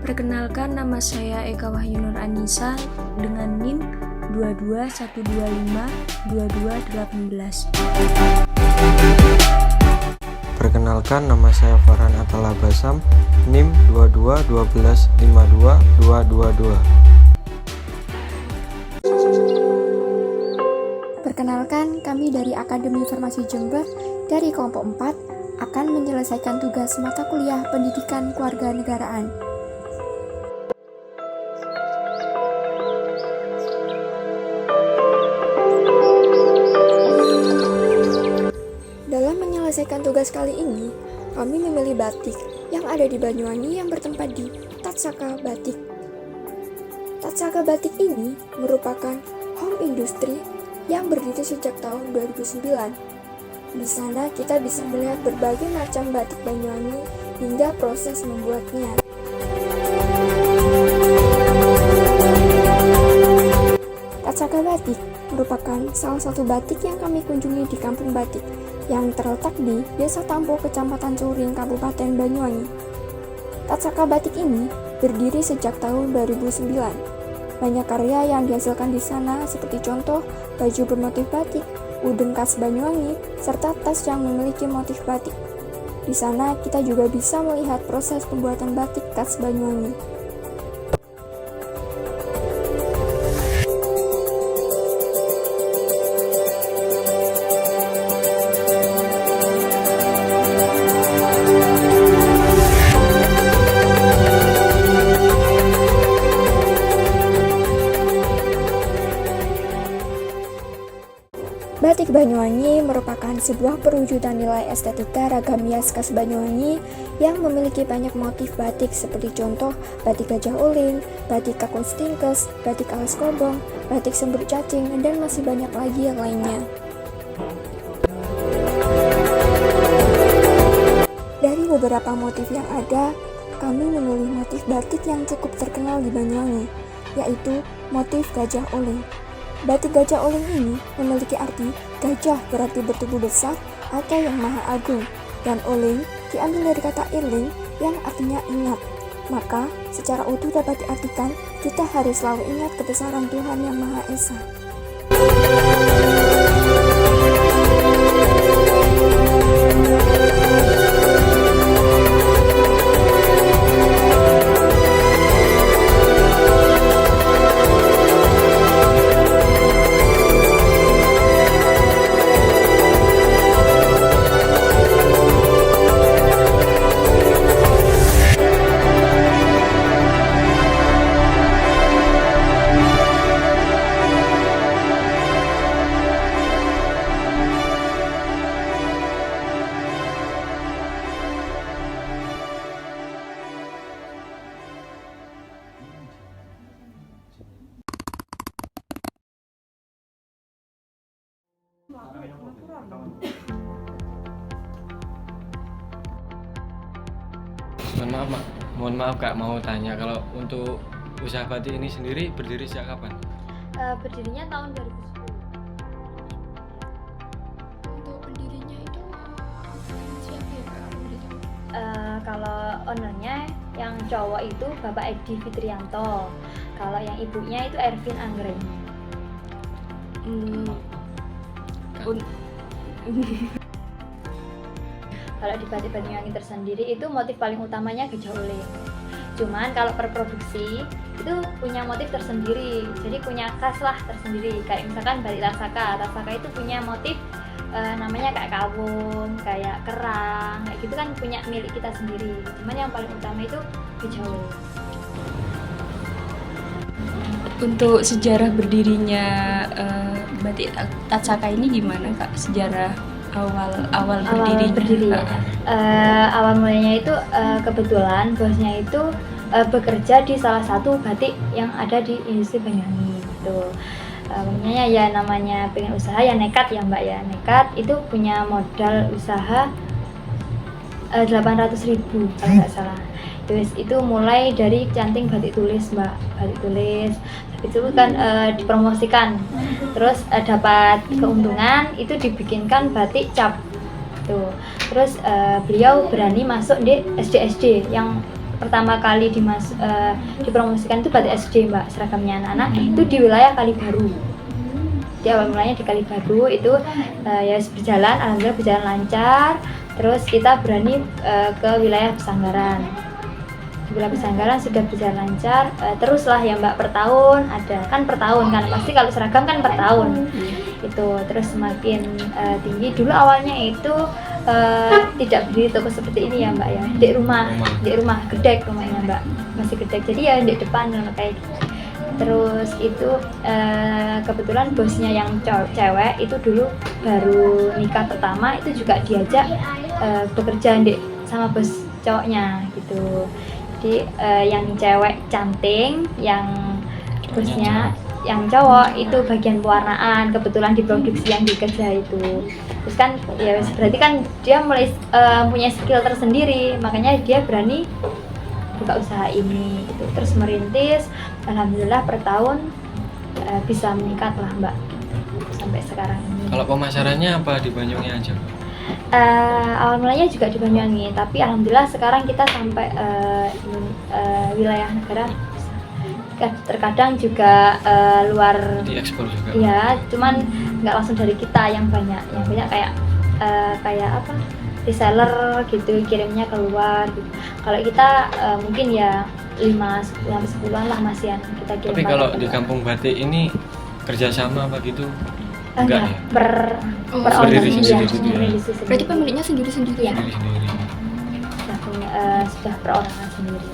Perkenalkan, nama saya Eka Wahyu Nur Anissa dengan NIM 221252218. Perkenalkan, nama saya Farhan Atala Basam, NIM 221252222. Perkenalkan, kami dari Akademi Farmasi Jember dari kelompok 4 akan menyelesaikan tugas mata kuliah Pendidikan Kewarganegaraan. Dalam menyelesaikan tugas kali ini, kami memilih batik yang ada di Banyuwangi yang bertempat di Tatsaka Batik. Tatsaka Batik ini merupakan home industry yang berdiri sejak tahun 2009. Di sana kita bisa melihat berbagai macam batik Banyuwangi hingga proses membuatnya. Tatsaka Batik merupakan salah satu batik yang kami kunjungi di Kampung Batik yang terletak di Desa Tampo, Kecamatan Curing, Kabupaten Banyuwangi. Tatsaka Batik ini berdiri sejak tahun 2009. Banyak karya yang dihasilkan di sana seperti contoh baju bermotif batik, udeng khas Banyuwangi, serta tas yang memiliki motif batik. Di sana kita juga bisa melihat proses pembuatan batik khas Banyuwangi. Batik Banyuwangi merupakan sebuah perwujudan nilai estetika ragam hias khas Banyuwangi yang memiliki banyak motif batik seperti contoh batik gajah uling, batik kakus tingkes, batik alas kobong, batik sembrut cacing, dan masih banyak lagi yang lainnya. Dari beberapa motif yang ada, kami memilih motif batik yang cukup terkenal di Banyuwangi, yaitu motif gajah uling. Batik gajah uling ini memiliki arti gajah berarti bertubuh besar atau yang maha agung, dan uling diambil dari kata iling yang artinya ingat. Maka secara utuh dapat diartikan kita harus selalu ingat kebesaran Tuhan Yang Maha Esa. Mohon maaf Kak, mau tanya kalau untuk usaha batik ini sendiri berdiri sejak kapan? Berdirinya tahun 2010. Untuk pendirinya itu siapa ya Kak? Kalau ownernya yang cowok itu Bapak Edi Fitrianto, kalau yang ibunya itu Ervin Anggreni. Kalau di batik Banyuwangi tersendiri itu motif paling utamanya gajah uling. Cuman kalau per produksi itu punya motif tersendiri, jadi punya khas lah tersendiri. Kayak misalkan batik Tatsaka itu punya motif namanya kayak kawung, kayak kerang, kayak gitu kan punya milik kita sendiri. Cuman yang paling utama itu gajah uling. Untuk sejarah berdirinya batik Tatsaka ini gimana Kak? Sejarah awal berdirinya. Awal mulanya itu kebetulan bosnya itu bekerja di salah satu batik yang ada di industri Banyuwangi gitu. Makanya ya namanya pengen usaha ya nekat ya Mbak ya, nekat itu punya modal usaha 800.000 kalau nggak salah. Terus itu mulai dari canting batik tulis Mbak, batik tulis itu kan dipromosikan, terus dapat keuntungan itu dibikinkan batik cap gitu. Terus beliau berani masuk di SD yang pertama kali dipromosikan itu batik SD Mbak, seragamnya anak-anak itu di wilayah Kalibaru. Di awal mulanya di Kalibaru itu ya berjalan, alhamdulillah berjalan lancar. Terus kita berani ke wilayah Pesanggaran. Di wilayah Pesanggaran sudah berjalan lancar, teruslah ya Mbak, per tahun ada, kan per tahun kan, pasti kalau seragam kan per tahun itu. Terus semakin tinggi. Dulu awalnya itu tidak berdiri toko seperti ini ya Mbak ya, di rumah gedek rumahnya Mbak, masih gedek, jadi ya di depan kayak gitu. Terus itu kebetulan bosnya yang cewek itu dulu baru nikah pertama, itu juga diajak bekerja sama bos cowoknya gitu. Jadi yang cewek canting, yang bosnya yang cowok itu bagian pewarnaan, kebetulan diproduksi yang dikerja itu. Terus kan ya berarti kan dia mulai punya skill tersendiri, makanya dia berani buka usaha ini gitu. Terus merintis, alhamdulillah per tahun bisa meningkat lah Mbak sampai sekarang ini. Kalau pemasarannya apa di Banyuwangi aja? Awal mulanya juga di Banyuwangi, tapi alhamdulillah sekarang kita sampai wilayah negara. Terkadang juga luar Diekspor juga. ya, cuman nggak langsung dari kita, yang banyak kayak apa, reseller gitu, kirimnya keluar gitu. Kalau kita mungkin ya 5-10an lah masih yang kita kirim. Tapi kalau di kampung batik ini kerjasama apa gitu? enggak ya? per orang sendiri ya, gitu ya. Berarti pemiliknya sendiri-sendiri ya? Iya. Sendiri-sendiri. Sudah perorangan sendiri.